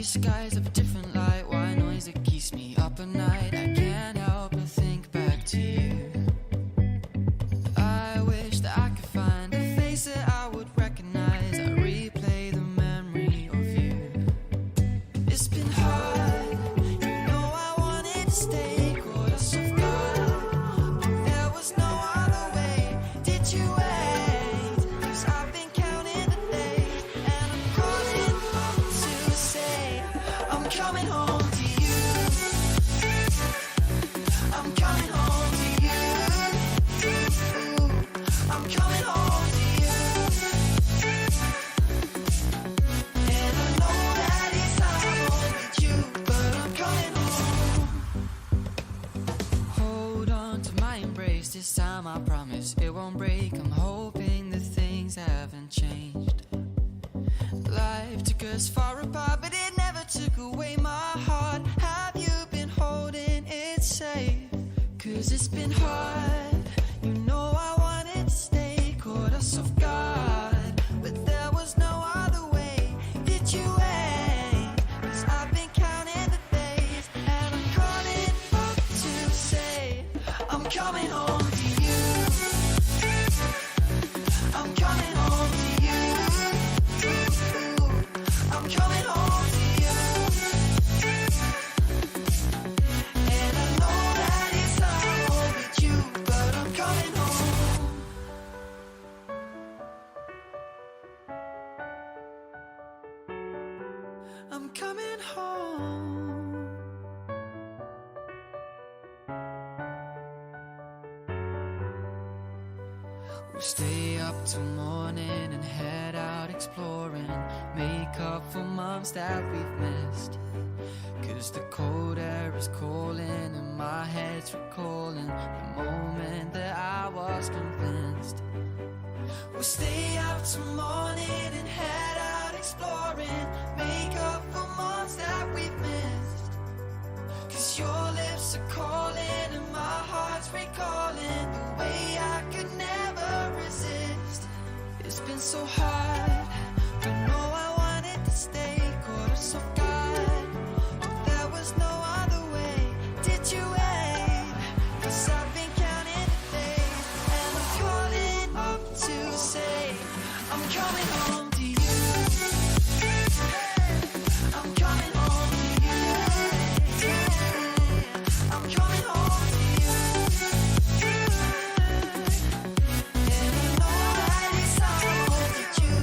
skies of a different light. White noise that keeps me up at night. I can't help but think back to you. I wish that I could find a face that I would recognize. I replay the memory of you. It's been hard, you know I wanted to stay, caught us off guard, but there was no other way. Did you wait? 'Cause I've been counting the days, and I'm calling up to say I'm coming home to you. I'm coming home to you. I'm coming home to you. And I know that it's hard with you, but I'm coming home. Hold on to my embrace, this time I promise it won't break. I'm hoping that things haven't changed. Life took us far apart, but it never took away my heart. Have you been holding it safe? 'Cause it's been hard, you know I wanted to stay, caught us off guard, but there was no other way. Did you wait? 'Cause I've been counting the days, and I'm calling up to say I'm coming home to you. I'm coming home to you. I'm coming home to you. And I know that it's hard with you, but I'm coming home. I'm coming home. We'll stay up till morning and head out exploring, make up for months that we've missed. 'Cause the cold air is calling and my head's recalling the moment that I was convinced. We'll stay up till morning and head out exploring, make up for months that we've missed. 'Cause your lips are calling and my heart's recalling the way I could never resist. It's been so hard, but no, I wanted to stay, caught us off guard, but there was no other way. Did you wait? 'Cause I've been counting the days, and I'm calling up to say I'm coming home to you. I'm coming home to you. I'm coming home to you. And I know that it's hard with you,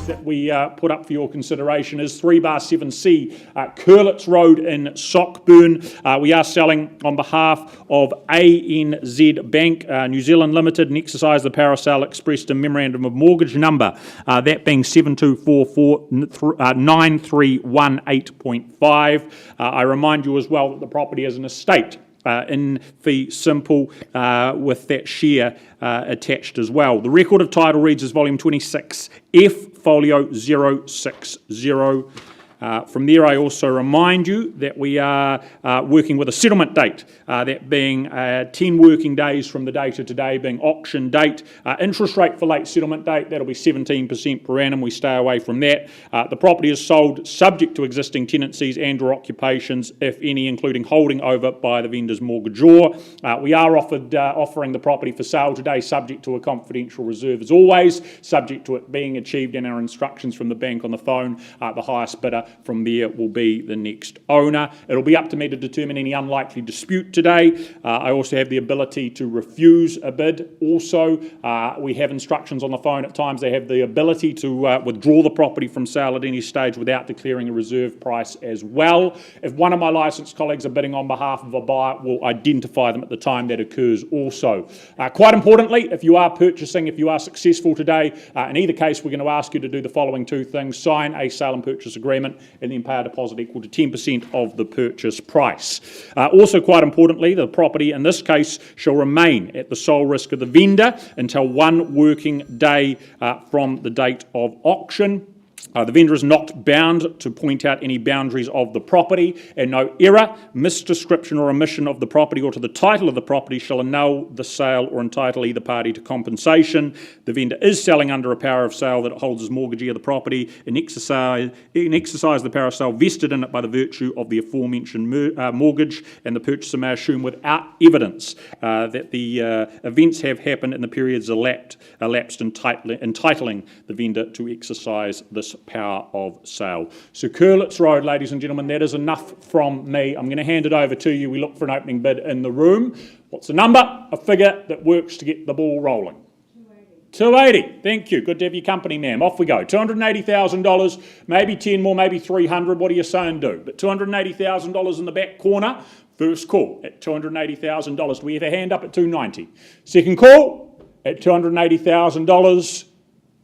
address that we put up for your consideration is 3/7C Curlitz Road in Sockburn. We are selling on behalf of ANZ Bank New Zealand Limited and exercise the power of sale expressed in memorandum of mortgage number, that being 72449318.5. I remind you as well that the property is an estate in fee simple with that share attached as well. The record of title reads as volume 26F, folio 060. From there, I also remind you that we are working with a settlement date, that being 10 working days from the date of today, being auction date. Interest rate for late settlement date, that'll be 17% per annum. We stay away from that. The property is sold subject to existing tenancies and or occupations, if any, including holding over by the vendor's mortgagor. We are offering the property for sale today, subject to a confidential reserve as always, subject to it being achieved in our instructions from the bank on the phone. The highest bidder from there will be the next owner. It'll be up to me to determine any unlikely dispute today. I also have the ability to refuse a bid. Also, we have instructions on the phone at times. They have the ability to withdraw the property from sale at any stage without declaring a reserve price as well. If one of my licensed colleagues are bidding on behalf of a buyer, we'll identify them at the time that occurs also. Quite importantly, if you are purchasing, if you are successful today, in either case, we're going to ask you to do the following two things: sign a sale and purchase agreement and then pay a deposit equal to 10% of the purchase price. Also, quite importantly, the property in this case shall remain at the sole risk of the vendor until 1 working day from the date of auction. The vendor is not bound to point out any boundaries of the property, and no error, misdescription or omission of the property or to the title of the property shall annul the sale or entitle either party to compensation. The vendor is selling under a power of sale that holds as mortgagee of the property and exercise the power of sale vested in it by the virtue of the aforementioned mortgage, and the purchaser may assume without evidence that the events have happened in the periods elapsed entitling the vendor to exercise this power of sale. So Curlitz Road, ladies and gentlemen, that is enough from me. I'm going to hand it over to you. We look for an opening bid in the room. What's the number? A figure that works to get the ball rolling. 280. Thank you. Good to have your company, ma'am. Off we go. $280,000, maybe 10 more, maybe 300. What are you saying do? But $280,000 in the back corner. First call at $280,000. Do we have a hand up at 290? Second call at $280,000.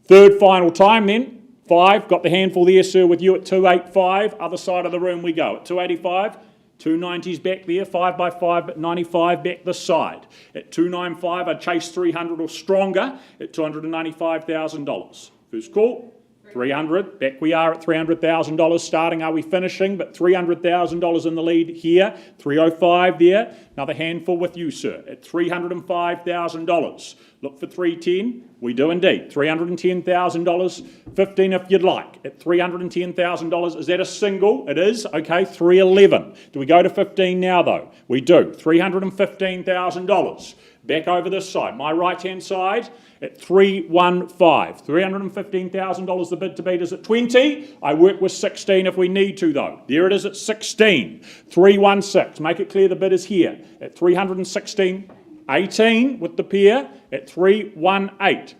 Third final time then. 5, got the handful there, sir, with you at 285. Other side of the room we go at 285. 290's back there, 5 by 5, but 95 back this side. At 295, I'd chase 300 or stronger at $295,000. First call, 300. Back we are at $300,000 starting. Are we finishing? But $300,000 in the lead here. 305 there. Another handful with you, sir, at $305,000. Look for 310. We do indeed. $310,000. 15 if you'd like. At $310,000. Is that a single? It is. Okay, 311. Do we go to 15 now, though? We do. $315,000. Back over this side. My right-hand side at 315. $315,000 the bid to beat is at 20. I work with 16 if we need to, though. There it is at 16. 316. Make it clear the bid is here at 316. 18 with the pair at 318.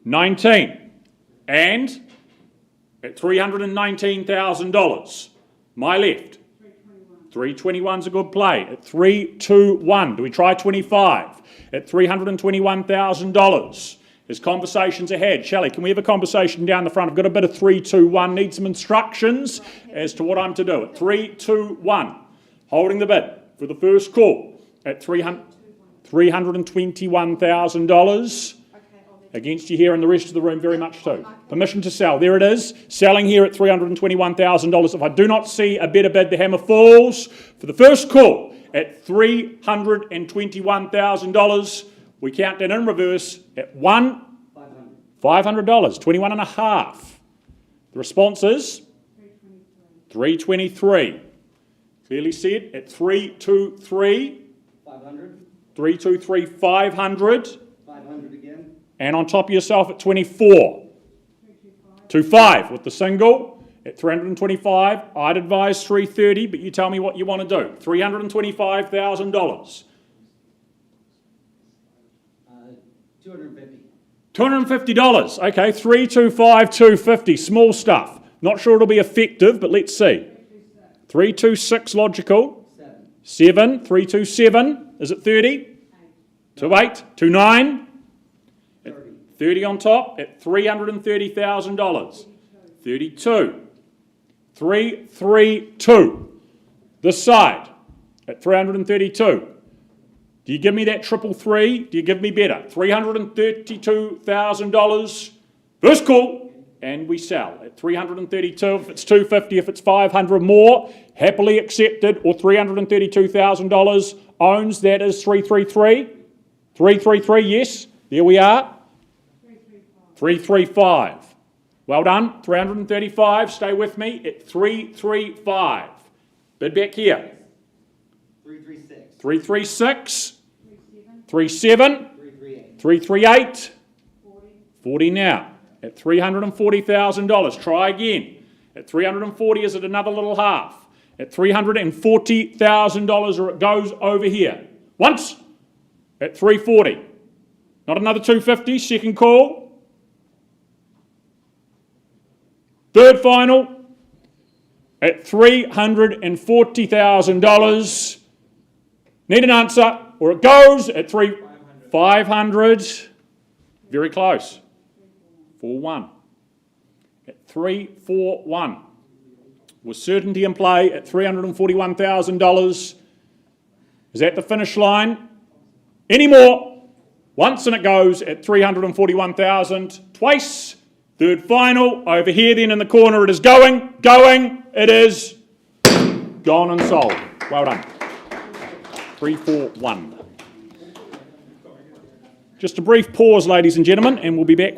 19. And at $319,000. My left. 321's a good play. At 321. Do we try 25? At $321,000. There's conversations ahead. Shelley, can we have a conversation down the front? I've got a bit of 321. Need some instructions as to what I'm to do. At 321. Holding the bid for the first call at $321,000. Against you here and the rest of the room very much too. Permission to sell. There it is. Selling here at $321,000. If I do not see a better bid, the hammer falls. For the first call at $321,000. We count that in reverse at $500. 21 and a half. The response is 323. Clearly said at 323. 500. 323, 500. 500 again. And on top of yourself at 24. 25 with the single at 325. I'd advise 330, but you tell me what you want to do. $325,000. 250. $250. Okay, 325, 250. Small stuff. Not sure it'll be effective, but let's see. 326 logical. 7. 327. Is it 30? 28. 29. 30 on top at $330,000. 32. 332. This side at 332. Do you give me that triple three? Do you give me better? $332,000. First call, and we sell at 332. If it's 250, if it's 500 more, happily accepted, or $332,000 owns. That is 333. 333, yes. There we are. 335. Well done. 335. Stay with me at 335. Bid back here. 336. 336. 37. 338. 40 now. At $340,000. Try again. At 340, is it another little half? At $340,000, or it goes over here. Once. At 340. Not another 250. Second call. Third final. At $340,000. Need an answer, or it goes at 500. Very close. 4-1. At 341. With certainty in play at $341,000. Is that the finish line? Any more? Once and it goes at $341,000. Twice. Third final. Over here then in the corner it is going. It is gone and sold. Well done. 341. Just a brief pause, ladies and gentlemen, and we'll be back.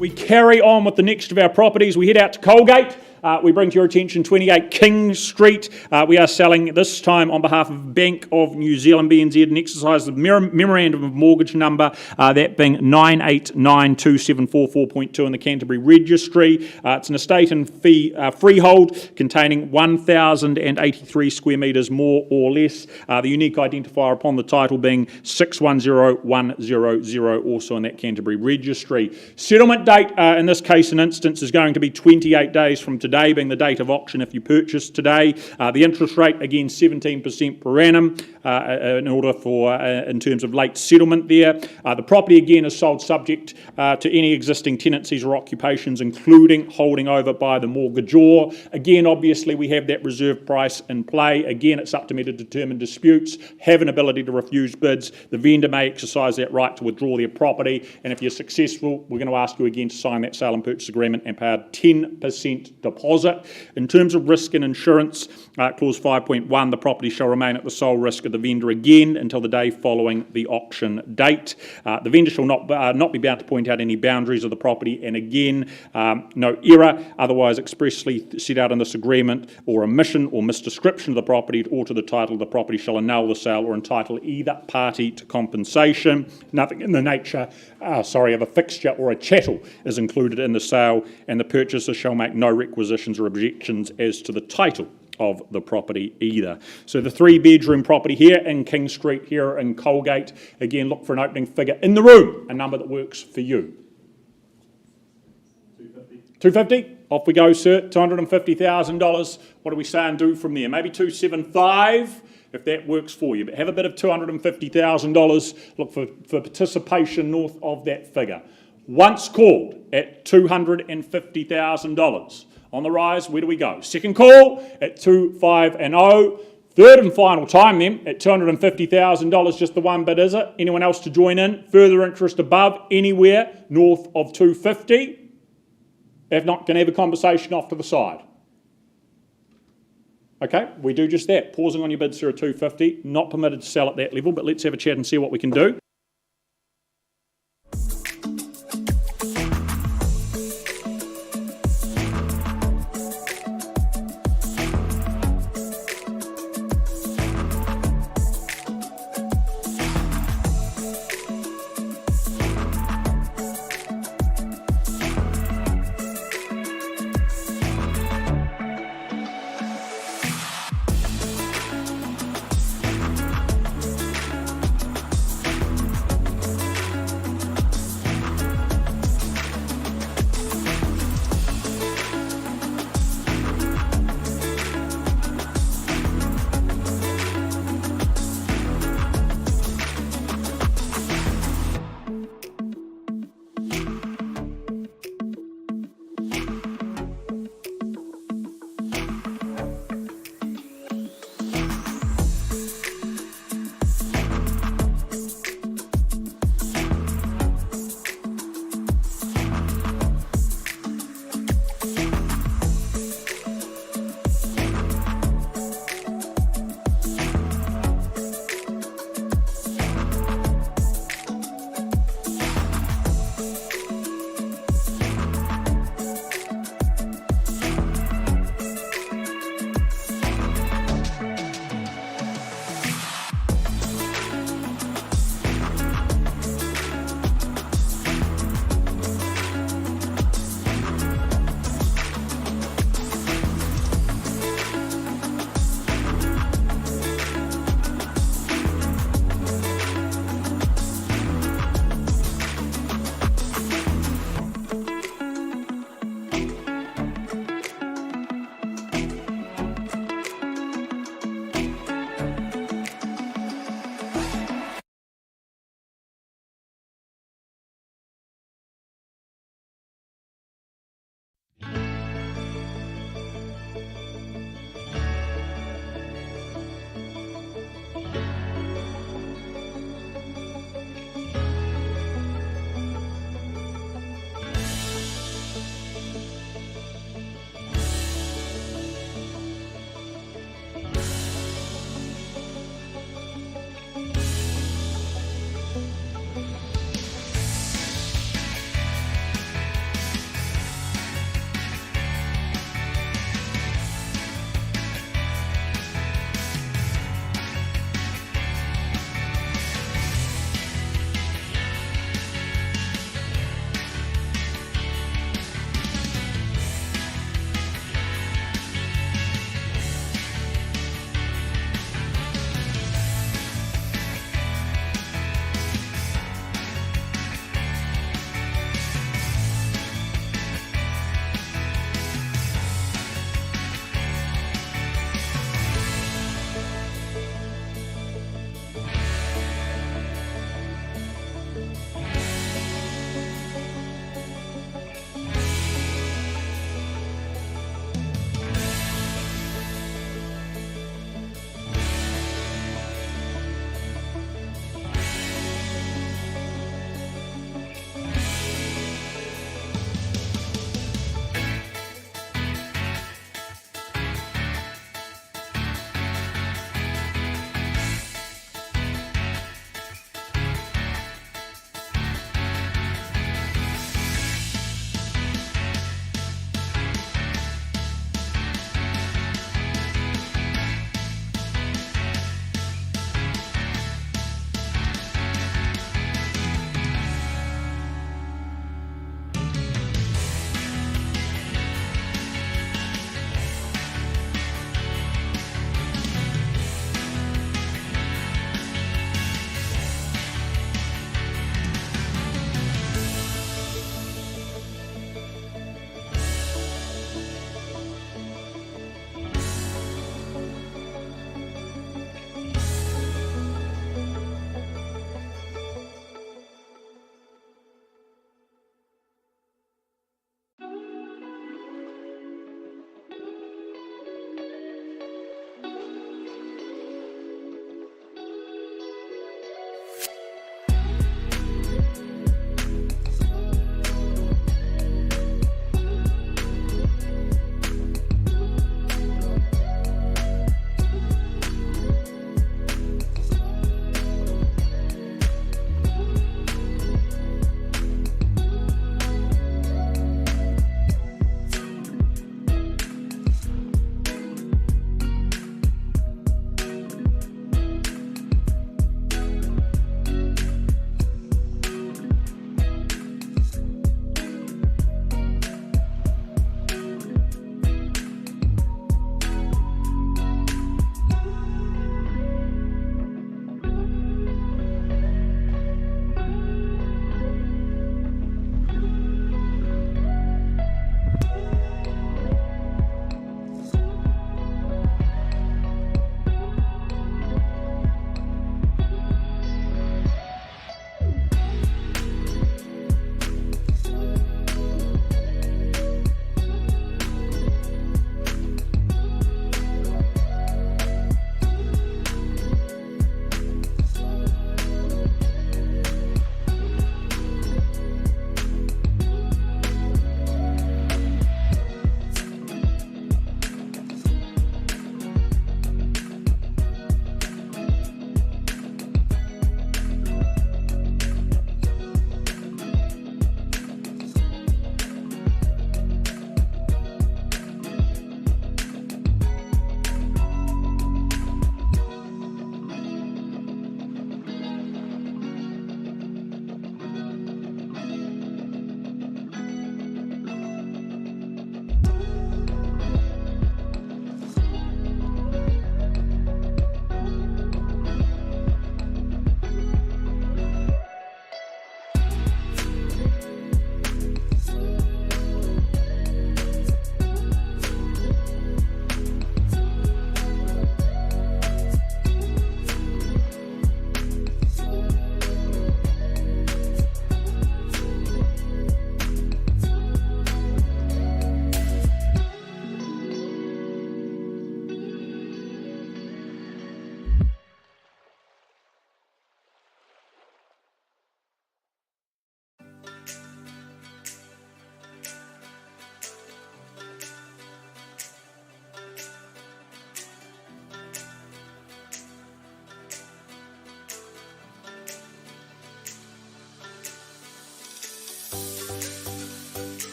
We carry on with the next of our properties. We head out to Colgate. We bring to your attention 28 King Street. We are selling this time on behalf of Bank of New Zealand, BNZ, and exercise the memorandum of mortgage number, that being 9892744.2 in the Canterbury Registry. It's an estate and freehold containing 1,083 square metres more or less. The unique identifier upon the title being 610100, also in that Canterbury Registry. Settlement date in this case and instance is going to be 28 days from today, being the date of auction if you purchase today. The interest rate, again, 17% per annum in order for, in terms of late settlement there. The property, again, is sold subject to any existing tenancies or occupations, including holding over by the mortgagor. Again, obviously, we have that reserve price in play. Again, it's up to me to determine disputes, have an ability to refuse bids. The vendor may exercise that right to withdraw their property, and if you're successful, we're going to ask you again to sign that sale and purchase agreement and pay a 10% deposit. deposit. In terms of risk and insurance, clause 5.1, the property shall remain at the sole risk of the vendor again until the day following the auction date. The vendor shall not be bound to point out any boundaries of the property, and again, no error otherwise expressly set out in this agreement or omission or misdescription of the property or to the title of the property shall annul the sale or entitle either party to compensation. Nothing in the nature of a fixture or a chattel is included in the sale, and the purchaser shall make no requisitions or objections as to the title of the property either. So the 3-bedroom property here in King Street here in Colgate, again look for an opening figure in the room, a number that works for you. 250? Off we go, sir. $250,000. What do we say and do from there? Maybe 275 if that works for you. But have a bit of $250,000. Look for participation north of that figure. Once called at $250,000. On the rise, where do we go? Second call at 250. Third and final time then at $250,000. Just the one bid, is it? Anyone else to join in? Further interest above, anywhere north of 250? If not, can have a conversation off to the side. Okay, we do just that. Pausing on your bid, sir, at 250. Not permitted to sell at that level, but let's have a chat and see what we can do.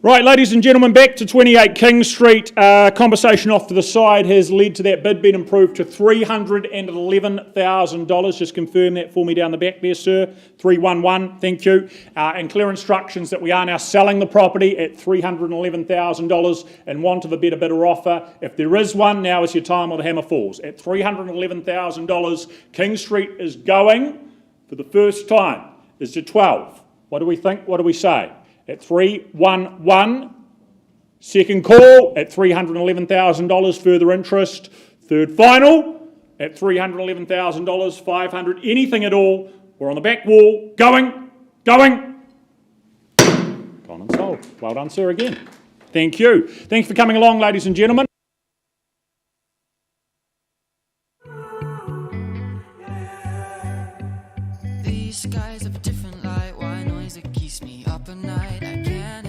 Right, ladies and gentlemen, back to 28 King Street. Conversation off to the side has led to that bid being improved to $311,000. Just confirm that for me down the back there, sir. 311, thank you. And clear instructions that we are now selling the property at $311,000 and want of a better bidder offer. If there is one, now is your time or the hammer falls. At $311,000, King Street is going, for the first time, is to 12. What do we think? What do we say? At 311, second call at $311,000, further interest, third final at $311,000, 500, anything at all, we're on the back wall, going, gone and sold. Well done, sir, again. Thank you. Thanks for coming along, ladies and gentlemen. These skies have a different light. Why noise that keeps me up at night? I can't